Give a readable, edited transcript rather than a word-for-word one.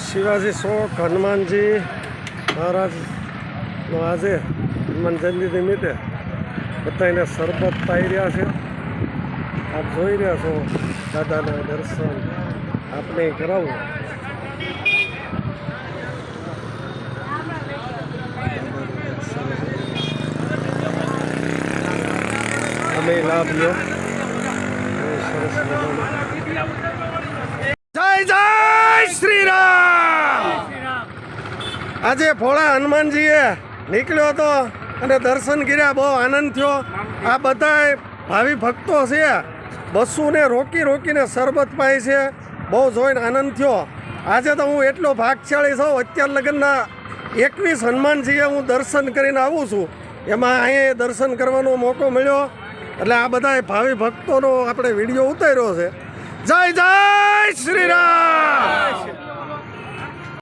શિવાજી ચોક હનુમાનજી મહારાજનો આજે હનુમાન જયંતિ નિમિત્તે બધાને શરબત પાઈ રહ્યા છે. આપ જોઈ રહ્યા છો દાદાના દર્શન આપને કરાવું. તમે લાભ લો. સરસ જય જય શ્રી રામ. આજે ભોળા હનુમાનજીએ નીકળ્યો હતો અને દર્શન કર્યા. બહુ આનંદ થયો. આ બધા ભાવિ ભક્તો છે બસુને રોકીને શરબત પાય છે. બહુ જોઈને આનંદ થયો. આજે તો હું એટલો ભાગશાળી છું. અત્યાર લગનના 21 હનુમાનજીએ હું દર્શન કરીને આવું છું. એમાં અહીંયા દર્શન કરવાનો મોકો મળ્યો. એટલે આ બધા ભાવિ ભક્તોનો આપણે વિડીયો ઉતાર્યો છે. જય જય શ્રી રામ.